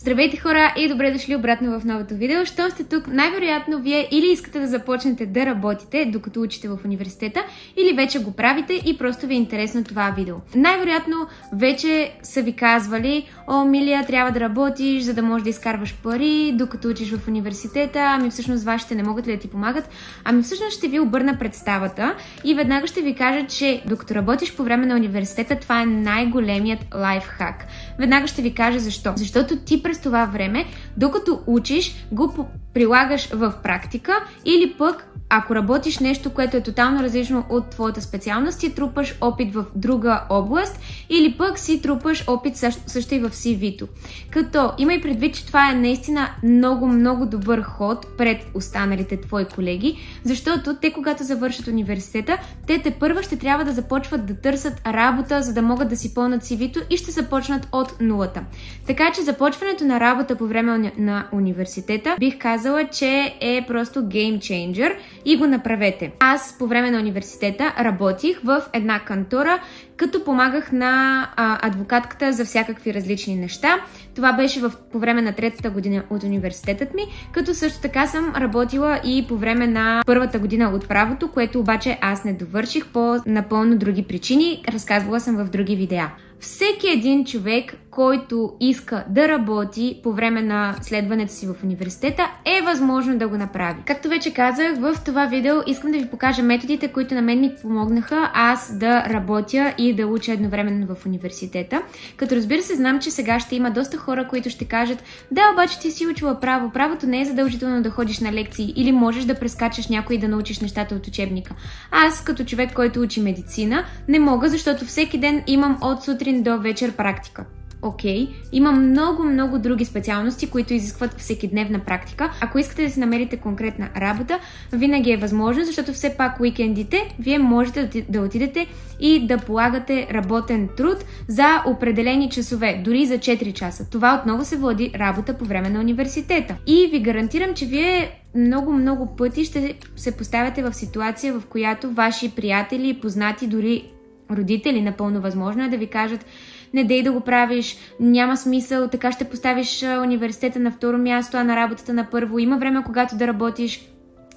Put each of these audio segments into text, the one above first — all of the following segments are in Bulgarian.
Здравейте хора и добре дошли обратно в новото видео. Щом сте тук, най-вероятно вие или искате да започнете да работите докато учите в университета, или вече го правите и просто ви е интересно това видео. Най-вероятно вече са ви казвали: о, Милия, трябва да работиш, за да можеш да изкарваш пари докато учиш в университета. Ами всъщност вашите не могат ли да ти помагат? Ами всъщност ще ви обърна представата и веднага ще ви кажа, че докато работиш по време на университета, това е най-големият лайфхак. Веднага ще ви кажа защо. Защото ти през това време, докато учиш, го прилагаш в практика, или пък ако работиш нещо, което е тотално различно от твоята специалност, си трупаш опит в друга област, или пък си трупаш опит също и в CV-то. Като имай предвид, че това е наистина много добър ход пред останалите твои колеги, защото те, когато завършат университета, те тепърва ще трябва да започват да търсят работа, за да могат да си пълнат CV-то и ще започнат от нулата. Така че започването на работа по време на университета, бих казала, че е просто game changer и го направете. Аз по време на университета работих в една кантора, като помагах на адвокатката за всякакви различни неща. Това беше по време на третата година от университетът ми, като също така съм работила и по време на първата година от правото, което обаче аз не довърших по напълно други причини. Разказвала съм в други видеа. Всеки един човек, който иска да работи по време на следването си в университета, е възможно да го направи. Както вече казах, в това видео искам да ви покажа методите, които на мен ми помогнаха аз да работя и да уча едновременно в университета. Като разбира се, знам, че сега ще има доста хора, които ще кажат: да, обаче ти си учила право. Правото не е задължително да ходиш на лекции или можеш да прескачаш някой и да научиш нещата от учебника. Аз, като човек, който учи медицина, не мога, защото всеки ден имам от сутрин до вечер практика. Окей, има много други специалности, които изискват всекидневна практика. Ако искате да си намерите конкретна работа, винаги е възможно, защото все пак уикендите вие можете да отидете и да полагате работен труд за определени часове, дори за 4 часа. Това отново се води работа по време на университета. И ви гарантирам, че вие много пъти ще се поставяте в ситуация, в която ваши приятели, познати, дори родители, напълно възможно е да ви кажат: не дей да го правиш, няма смисъл, така ще поставиш университета на второ място, а на работата на първо. Има време, когато да работиш.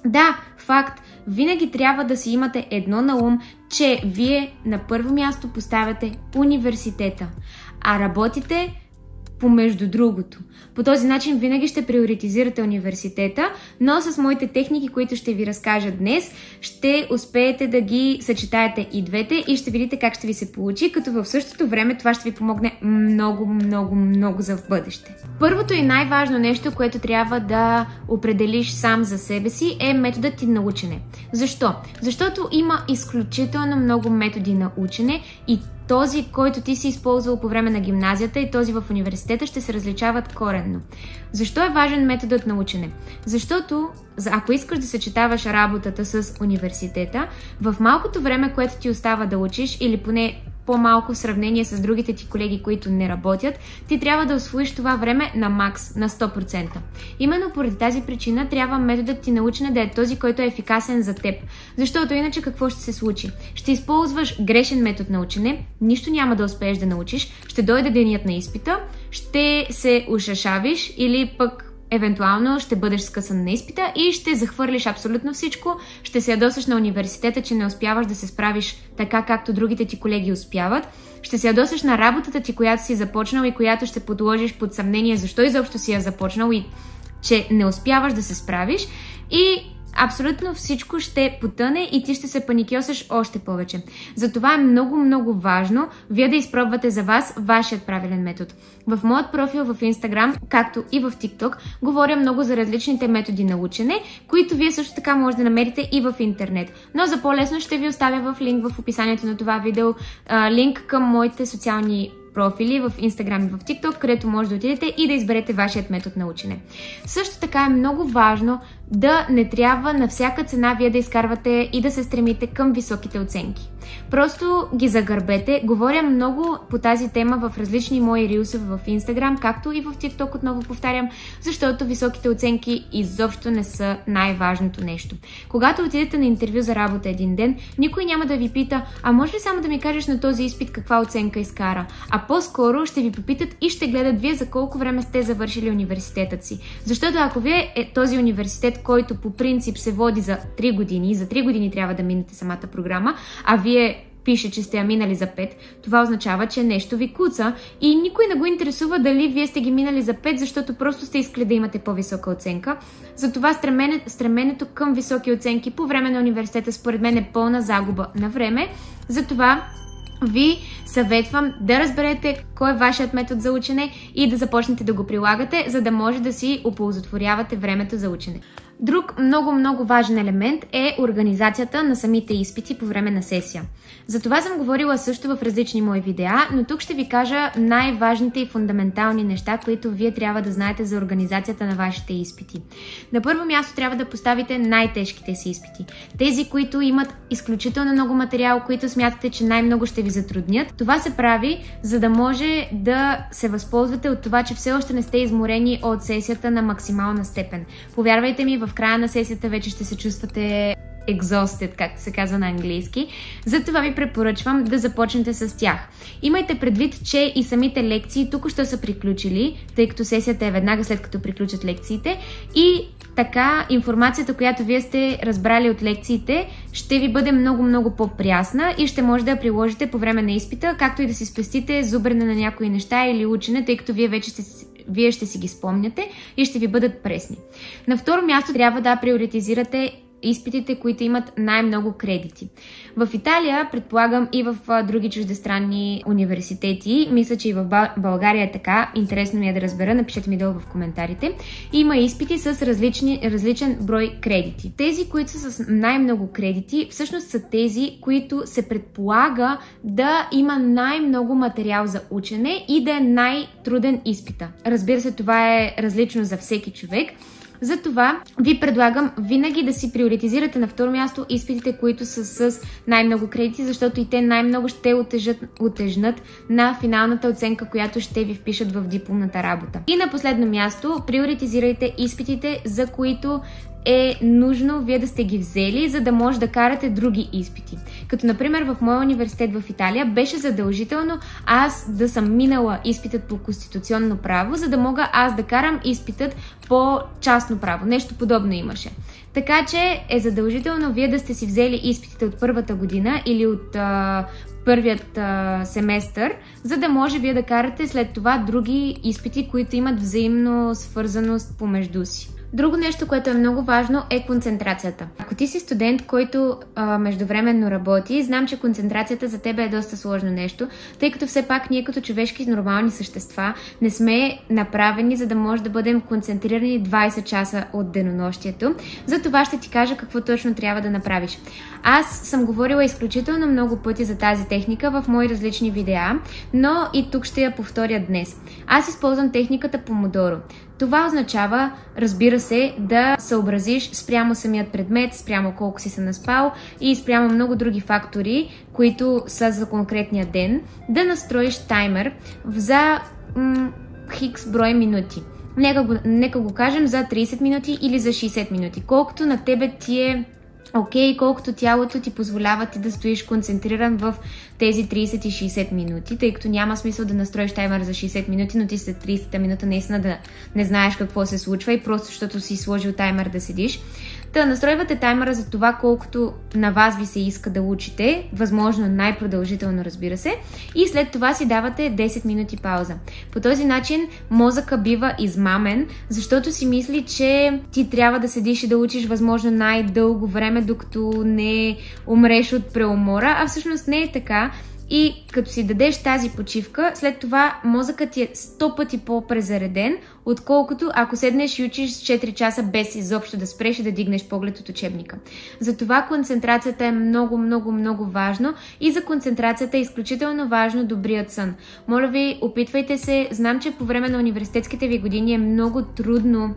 Да, факт, винаги трябва да си имате едно на ум, че вие на първо място поставяте университета, а работите помежду другото. По този начин винаги ще приоритизирате университета, но с моите техники, които ще ви разкажа днес, ще успеете да ги съчетаете и двете и ще видите как ще ви се получи, като в същото време това ще ви помогне много за в бъдеще. Първото и най-важно нещо, което трябва да определиш сам за себе си, е методът ти на учене. Защо? Защото има изключително много методи на учене и този, който ти си използвал по време на гимназията, и този в университета ще се различават коренно. Защо е важен методът на учене? Защото ако искаш да съчетаваш работата с университета, в малкото време, което ти остава да учиш, или поне по-малко в сравнение с другите ти колеги, които не работят, ти трябва да усвоиш това време на макс, на 100%. Именно поради тази причина трябва методът ти на учене да е този, който е ефикасен за теб. Защото иначе какво ще се случи? Ще използваш грешен метод на учене, нищо няма да успееш да научиш, ще дойде денят на изпита, ще се ушашавиш или пък евентуално ще бъдеш скъсан на изпита и ще захвърлиш абсолютно всичко, ще се ядосаш на университета, че не успяваш да се справиш така, както другите ти колеги успяват, ще се ядосаш на работата ти, която си започнал и която ще подложиш под съмнение защо изобщо си я започнал и че не успяваш да се справиш, и абсолютно всичко ще потъне и ти ще се паникьосаш още повече. Затова е много важно вие да изпробвате за вас вашият правилен метод. В моят профил в Instagram, както и в TikTok, говоря много за различните методи на учене, които вие също така може да намерите и в интернет. Но за по-лесно ще ви оставя в линк в описанието на това видео, линк към моите социални профили в Instagram и в TikTok, където може да отидете и да изберете вашият метод на учене. Също така е много важно да не трябва на всяка цена вие да изкарвате и да се стремите към високите оценки. Просто ги загърбете. Говоря много по тази тема в различни мои рилса в Instagram, както и в TikTok, отново повтарям, защото високите оценки изобщо не са най-важното нещо. Когато отидете на интервю за работа един ден, никой няма да ви пита, а може ли само да ми кажеш на този изпит каква оценка изкара? А по-скоро ще ви попитат и ще гледат вие за колко време сте завършили университетът си. Защото ако вие е този университет, който по принцип се води за 3 години, за 3 години трябва да минете самата програма, а вие пише, че сте я минали за 5, това означава, че нещо ви куца и никой не го интересува дали вие сте ги минали за 5, защото просто сте искали да имате по-висока оценка. Затова стременето към високи оценки по време на университета според мен е пълна загуба на време. Затова ви съветвам да разберете кой е вашият метод за учене и да започнете да го прилагате, за да може да си оползотворявате времето за учене. Друг много важен елемент е организацията на самите изпити по време на сесия. За това съм говорила също в различни мои видеа, но тук ще ви кажа най-важните и фундаментални неща, които вие трябва да знаете за организацията на вашите изпити. На първо място трябва да поставите най-тежките си изпити. Тези, които имат изключително много материал, които смятате, че най-много ще ви затруднят. Това се прави, за да може да се възползвате от това, че все още не сте изморени от сесията на максимална степен. Повярвайте ми, в края на сесията вече ще се чувствате exhausted, както се казва на английски. Затова ви препоръчвам да започнете с тях. Имайте предвид, че и самите лекции тук-що са приключили, тъй като сесията е веднага след като приключат лекциите и така информацията, която вие сте разбрали от лекциите, ще ви бъде много по-прясна и ще може да я приложите по време на изпита, както и да си спестите зубрене на някои неща или учене, тъй като вие ще си ги спомняте и ще ви бъдат пресни. На второ място трябва да приоритизирате изпитите, които имат най-много кредити. В Италия, предполагам и в други чуждестранни университети, мисля, че и в България е така, интересно ми е да разбера, напишете ми долу в коментарите, има изпити с различен брой кредити. Тези, които са с най-много кредити, всъщност са тези, които се предполага да има най-много материал за учене и да е най-труден изпита. Разбира се, това е различно за всеки човек. Затова ви предлагам винаги да си приоритизирате на второ място изпитите, които са с най-много кредити, защото и те най-много ще утежнат на финалната оценка, която ще ви впишат в дипломната работа. И на последно място приоритизирайте изпитите, за които е нужно вие да сте ги взели, за да може да карате други изпити. Като например в моя университет в Италия беше задължително аз да съм минала изпитът по конституционно право, за да мога аз да карам изпитът по частно право. Нещо подобно имаше. Така че е задължително вие да сте си взели изпитите от първата година или от първият семестър, за да може вие да карате след това други изпити, които имат взаимно свързаност помежду си. Друго нещо, което е много важно, е концентрацията. Ако ти си студент, който междувременно работи, знам, че концентрацията за теб е доста сложно нещо, тъй като все пак ние като човешки нормални същества не сме направени, за да може да бъдем концентрирани 20 часа от денонощието. За това ще ти кажа какво точно трябва да направиш. Аз съм говорила изключително много пъти за тази техника в мои различни видеа, но и тук ще я повторя днес. Аз използвам техниката Помодоро. Това означава, разбира се, да съобразиш спрямо самият предмет, спрямо колко си се наспал и спрямо много други фактори, които са за конкретния ден, да настроиш таймер за хикс брой минути. Нека го кажем за 30 минути или за 60 минути. Колкото на тебе ти е окей, колкото тялото ти позволява ти да стоиш концентриран в тези 30 и 60 минути, тъй като няма смисъл да настроиш таймер за 60 минути, но ти след 30 минута наистина да не знаеш какво се случва и просто защото си сложил таймер да седиш. Та настройвате таймера за това колкото на вас ви се иска да учите, възможно най-продължително, разбира се, и след това си давате 10 минути пауза. По този начин мозъка бива измамен, защото си мисли, че ти трябва да седиш и да учиш възможно най-дълго време, докато не умреш от преумора, а всъщност не е така. И като си дадеш тази почивка, след това мозъкът ти е 100 пъти по-презареден, отколкото ако седнеш и учиш 4 часа без изобщо да спреш и да дигнеш поглед от учебника. Затова концентрацията е много важно и за концентрацията е изключително важно добрият сън. Моля ви, опитвайте се. Знам, че по време на университетските ви години е много трудно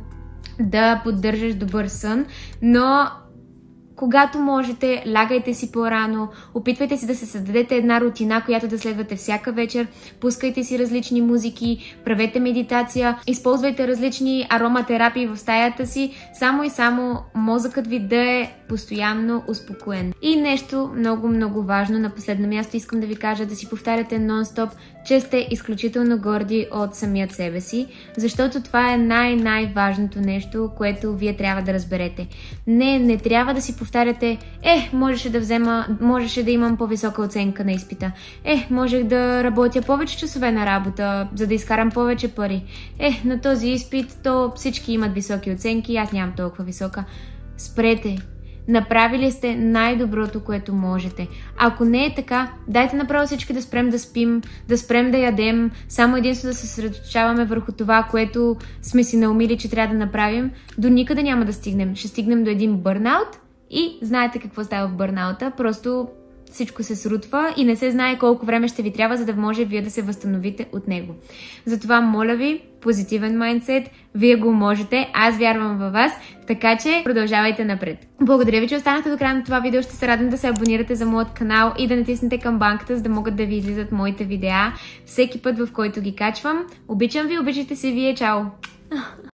да поддържаш добър сън, но когато можете, лягайте си по-рано, опитвайте си да се създадете една рутина, която да следвате всяка вечер, пускайте си различни музики, правете медитация, използвайте различни ароматерапии в стаята си, само и само мозъкът ви да е постоянно успокоен. И нещо много важно, на последно място искам да ви кажа да си повтаряте нон-стоп, че сте изключително горди от самият себе си, защото това е най-важното нещо, което вие трябва да разберете. Не трябва да си повтаряте, можеше да имам по-висока оценка на изпита. Можех да работя повече часове на работа, за да изкарам повече пари. На този изпит то всички имат високи оценки, аз нямам толкова висока. Спрете! Направили сте най-доброто, което можете. Ако не е така, дайте направо всички да спрем да спим, да спрем да ядем, само единствено да се съсредоточаваме върху това, което сме си наумили, че трябва да направим. До никъде няма да стигнем. Ще стигнем до един бърнаут и знаете какво става в бърнаута. Просто всичко се срутва и не се знае колко време ще ви трябва, за да може вие да се възстановите от него. Затова моля ви, позитивен майндсет, вие го можете, аз вярвам във вас, така че продължавайте напред. Благодаря ви, че останахте до края на това видео, ще се радвам да се абонирате за моят канал и да натиснете камбанката, за да могат да ви излизат моите видеа всеки път, в който ги качвам. Обичам ви, обичайте се вие, чао!